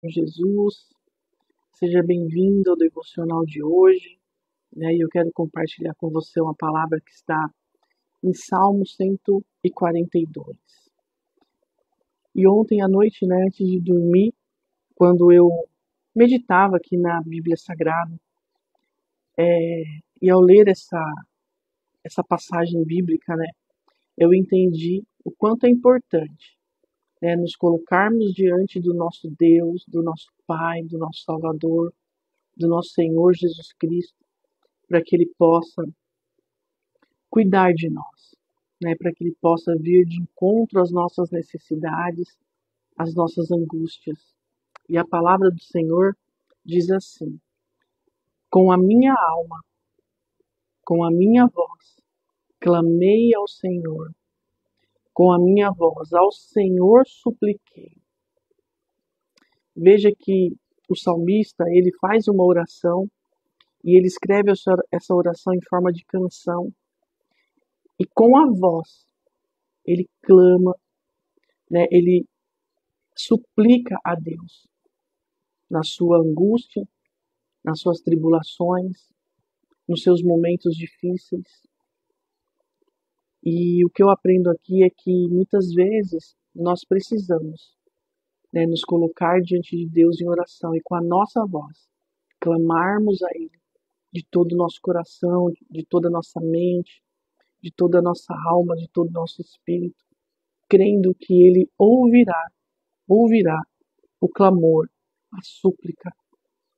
Jesus, seja bem-vindo ao devocional de hoje, né? E eu quero compartilhar com você uma palavra que está em Salmo 142. E ontem à noite, né, antes de dormir, quando eu meditava aqui na Bíblia Sagrada, e ao ler essa passagem bíblica, né, eu entendi o quanto é importante, né, nos colocarmos diante do nosso Deus, do nosso Pai, do nosso Salvador, do nosso Senhor Jesus Cristo, para que Ele possa cuidar de nós, né? Para que Ele possa vir de encontro às nossas necessidades, às nossas angústias. E a palavra do Senhor diz assim: com a minha alma, com a minha voz, clamei ao Senhor, com a minha voz ao Senhor supliquei. Veja que o salmista, ele faz uma oração e ele escreve essa oração em forma de canção. E com a voz, ele clama, né? Ele suplica a Deus na sua angústia, nas suas tribulações, nos seus momentos difíceis. E o que eu aprendo aqui é que muitas vezes nós precisamos, né, nos colocar diante de Deus em oração e com a nossa voz clamarmos a Ele de todo o nosso coração, de toda a nossa mente, de toda a nossa alma, de todo o nosso espírito, crendo que Ele ouvirá o clamor, a súplica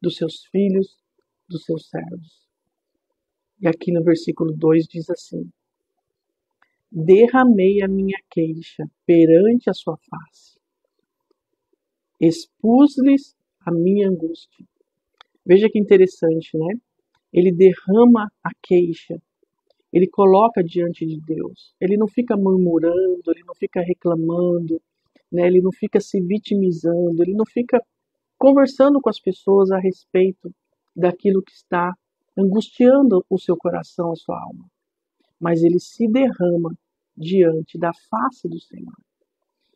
dos seus filhos, dos seus servos. E aqui no versículo 2 diz assim: derramei a minha queixa perante a sua face, expus-lhes a minha angústia. Veja que interessante, né? Ele derrama a queixa, ele coloca diante de Deus. Ele não fica murmurando, ele não fica reclamando, né? Ele não fica se vitimizando, ele não fica conversando com as pessoas a respeito daquilo que está angustiando o seu coração, a sua alma. Mas ele se derrama diante da face do Senhor.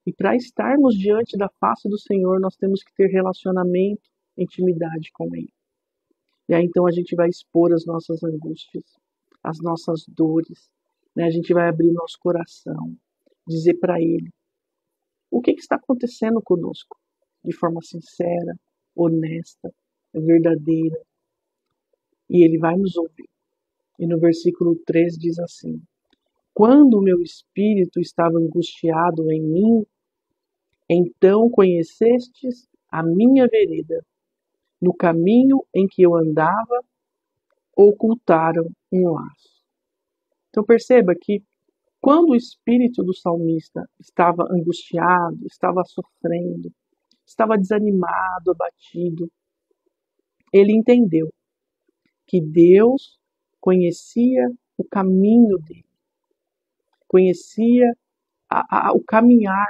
E para estarmos diante da face do Senhor, nós temos que ter relacionamento, intimidade com Ele. E aí então a gente vai expor as nossas angústias, as nossas dores, né? A gente vai abrir nosso coração, dizer para Ele o que está acontecendo conosco, de forma sincera, honesta, verdadeira. E Ele vai nos ouvir. E no versículo 3 diz assim: quando o meu espírito estava angustiado em mim, então conhecestes a minha vereda. No caminho em que eu andava, ocultaram um laço. Então perceba que quando o espírito do salmista estava angustiado, estava sofrendo, estava desanimado, abatido, ele entendeu que Deus conhecia o caminho dele, conhecia o caminhar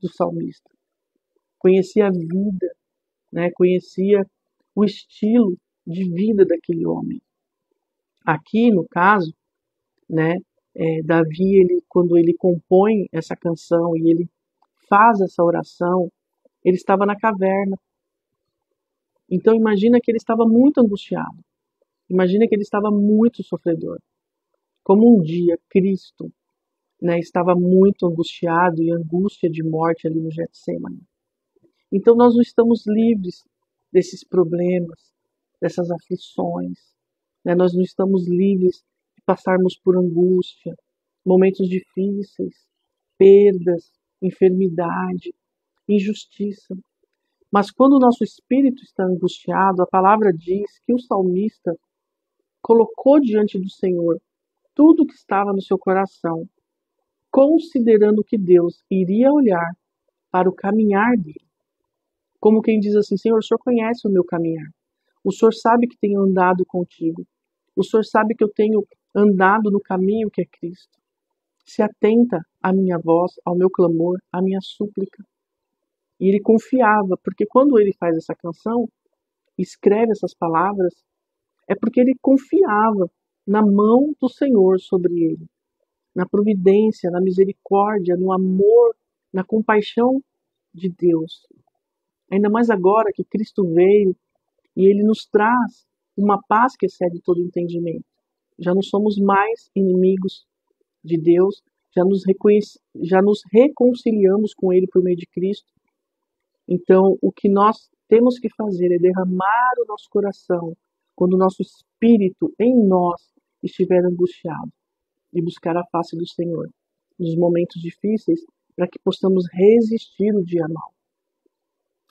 do salmista, conhecia a vida, né? Conhecia o estilo de vida daquele homem. Aqui, no caso, né, Davi, quando ele compõe essa canção e ele faz essa oração, ele estava na caverna. Então imagina que ele estava muito angustiado. Imagina que ele estava muito sofredor. Como um dia Cristo, né, estava muito angustiado e angústia de morte ali no Getsemane. Então nós não estamos livres desses problemas, dessas aflições, né? Nós não estamos livres de passarmos por angústia, momentos difíceis, perdas, enfermidade, injustiça. Mas quando o nosso espírito está angustiado, a palavra diz que o salmista colocou diante do Senhor tudo que estava no seu coração, considerando que Deus iria olhar para o caminhar dele. Como quem diz assim: Senhor, o Senhor conhece o meu caminhar. O Senhor sabe que tenho andado contigo. O Senhor sabe que eu tenho andado no caminho que é Cristo. Se atenta à minha voz, ao meu clamor, à minha súplica. E ele confiava, porque quando ele faz essa canção, escreve essas palavras, é porque ele confiava na mão do Senhor sobre ele, na providência, na misericórdia, no amor, na compaixão de Deus. Ainda mais agora que Cristo veio e Ele nos traz uma paz que excede todo entendimento. Já não somos mais inimigos de Deus, já nos reconciliamos com Ele por meio de Cristo. Então, o que nós temos que fazer é derramar o nosso coração quando o nosso espírito em nós estiver angustiado e buscar a face do Senhor nos momentos difíceis para que possamos resistir o dia mau.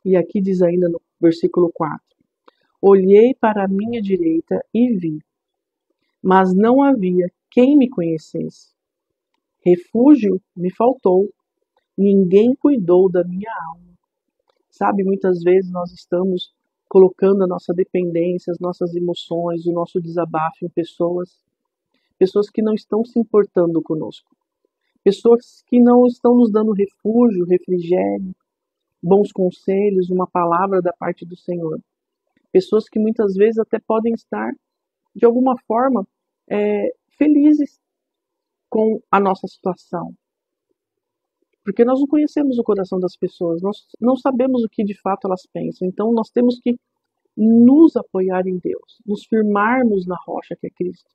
E aqui diz ainda no versículo 4: Olhei para a minha direita e vi, mas não havia quem me conhecesse. Refúgio me faltou, ninguém cuidou da minha alma. Sabe, muitas vezes nós estamos colocando a nossa dependência, as nossas emoções, o nosso desabafo em pessoas que não estão se importando conosco, pessoas que não estão nos dando refúgio, refrigério, bons conselhos, uma palavra da parte do Senhor. Pessoas que muitas vezes até podem estar, de alguma forma, felizes com a nossa situação. Porque nós não conhecemos o coração das pessoas, nós não sabemos o que de fato elas pensam. Então nós temos que nos apoiar em Deus, nos firmarmos na rocha que é Cristo.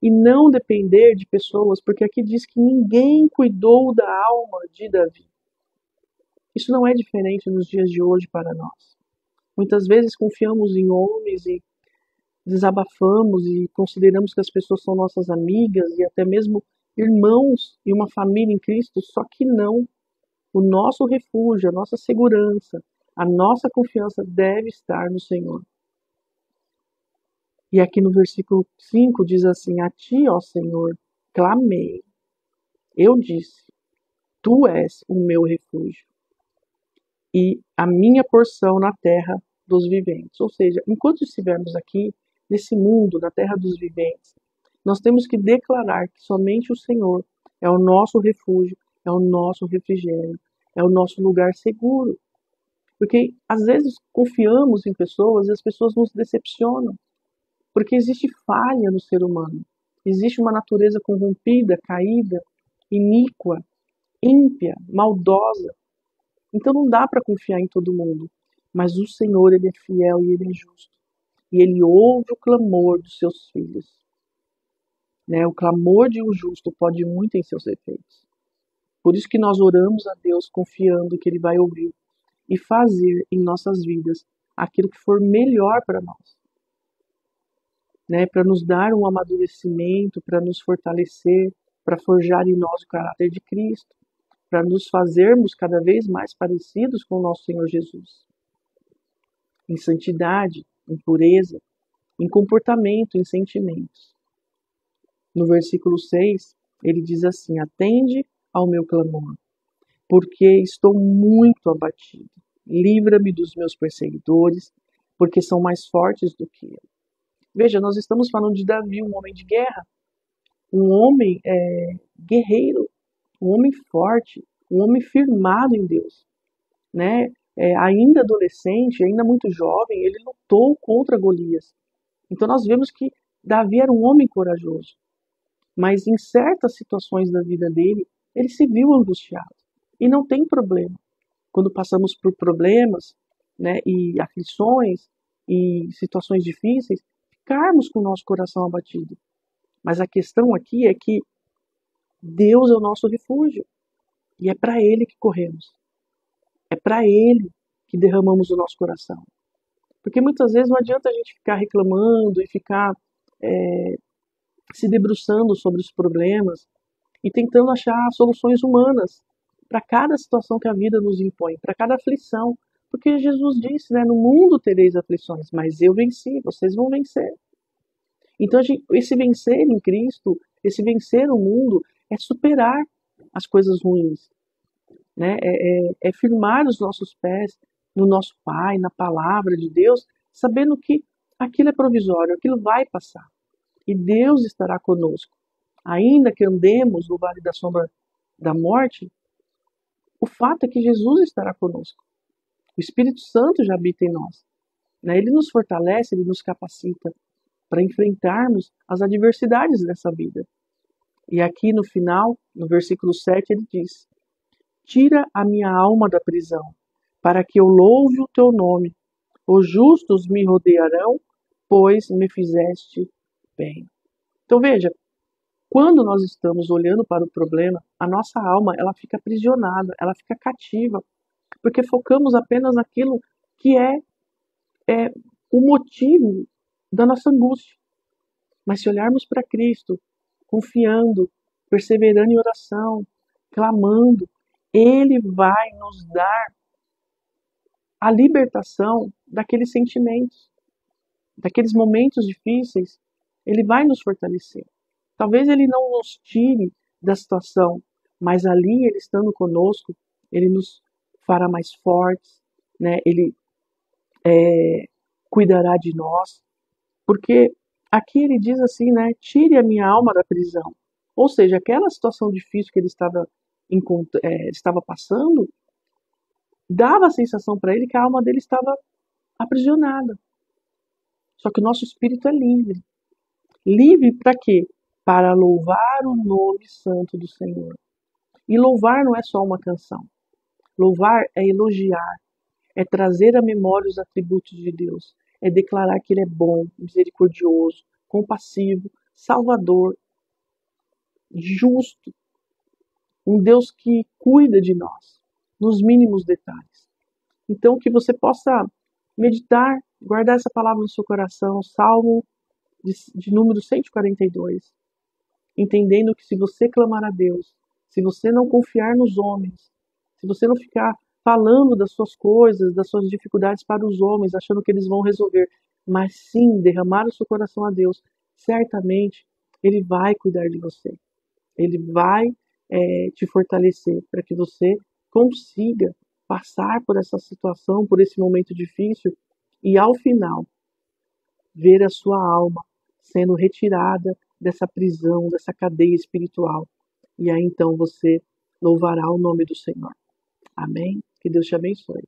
E não depender de pessoas, porque aqui diz que ninguém cuidou da alma de Davi. Isso não é diferente nos dias de hoje para nós. Muitas vezes confiamos em homens e desabafamos e consideramos que as pessoas são nossas amigas e até mesmo irmãos e uma família em Cristo, só que não. O nosso refúgio, a nossa segurança, a nossa confiança deve estar no Senhor. E aqui no versículo 5 diz assim: A ti, ó Senhor, clamei. Eu disse, tu és o meu refúgio e a minha porção na terra dos viventes. Ou seja, enquanto estivermos aqui, nesse mundo, na terra dos viventes, nós temos que declarar que somente o Senhor é o nosso refúgio, é o nosso refrigério, é o nosso lugar seguro. Porque às vezes confiamos em pessoas e as pessoas nos decepcionam. Porque existe falha no ser humano. Existe uma natureza corrompida, caída, iníqua, ímpia, maldosa. Então não dá para confiar em todo mundo. Mas o Senhor, Ele é fiel e Ele é justo. E Ele ouve o clamor dos seus filhos. O clamor de um justo pode muito em seus efeitos. Por isso que nós oramos a Deus confiando que Ele vai ouvir e fazer em nossas vidas aquilo que for melhor para nós. Para nos dar um amadurecimento, para nos fortalecer, para forjar em nós o caráter de Cristo, para nos fazermos cada vez mais parecidos com o nosso Senhor Jesus. Em santidade, em pureza, em comportamento, em sentimentos. No versículo 6, ele diz assim: Atende ao meu clamor, porque estou muito abatido. Livra-me dos meus perseguidores, porque são mais fortes do que eu. Veja, nós estamos falando de Davi, um homem de guerra, um homem guerreiro, um homem forte, um homem firmado em Deus. Ainda adolescente, ainda muito jovem, ele lutou contra Golias. Então nós vemos que Davi era um homem corajoso, mas em certas situações da vida dele, ele se viu angustiado. E não tem problema. Quando passamos por problemas, e aflições, e situações difíceis, ficarmos com o nosso coração abatido. Mas a questão aqui é que Deus é o nosso refúgio. E é para Ele que corremos. É para Ele que derramamos o nosso coração. Porque muitas vezes não adianta a gente ficar reclamando e ficar se debruçando sobre os problemas e tentando achar soluções humanas para cada situação que a vida nos impõe, para cada aflição. Porque Jesus disse, no mundo tereis aflições, mas eu venci, vocês vão vencer. Então, esse vencer em Cristo, esse vencer o mundo, é superar as coisas ruins. É firmar os nossos pés no nosso Pai, na palavra de Deus, sabendo que aquilo é provisório, aquilo vai passar. E Deus estará conosco. Ainda que andemos no vale da sombra da morte, o fato é que Jesus estará conosco. O Espírito Santo já habita em nós. Ele nos fortalece, Ele nos capacita para enfrentarmos as adversidades dessa vida. E aqui no final, no versículo 7, ele diz: Tira a minha alma da prisão, para que eu louve o teu nome. Os justos me rodearão, pois me fizeste bem. Então veja, quando nós estamos olhando para o problema, a nossa alma ela fica aprisionada, ela fica cativa, porque focamos apenas naquilo que é o motivo da nossa angústia. Mas se olharmos para Cristo, confiando, perseverando em oração, clamando, Ele vai nos dar a libertação daqueles sentimentos, daqueles momentos difíceis. Ele vai nos fortalecer. Talvez Ele não nos tire da situação, mas ali, Ele estando conosco, Ele nos fará mais fortes, né? Ele cuidará de nós, porque aqui ele diz assim, né? Tire a minha alma da prisão. Ou seja, aquela situação difícil que ele estava passando, dava a sensação para ele que a alma dele estava aprisionada. Só que o nosso espírito é livre. Livre para quê? Para louvar o nome santo do Senhor. E louvar não é só uma canção. Louvar é elogiar, é trazer à memória os atributos de Deus, é declarar que Ele é bom, misericordioso, compassivo, salvador, justo, um Deus que cuida de nós, nos mínimos detalhes. Então, que você possa meditar, guardar essa palavra no seu coração, Salmo de número 142, entendendo que se você clamar a Deus, se você não confiar nos homens, se você não ficar falando das suas coisas, das suas dificuldades para os homens, achando que eles vão resolver, mas sim derramar o seu coração a Deus, certamente Ele vai cuidar de você. Ele vai te fortalecer para que você consiga passar por essa situação, por esse momento difícil e ao final ver a sua alma sendo retirada dessa prisão, dessa cadeia espiritual. E aí então você louvará o nome do Senhor. Amém? Que Deus te abençoe.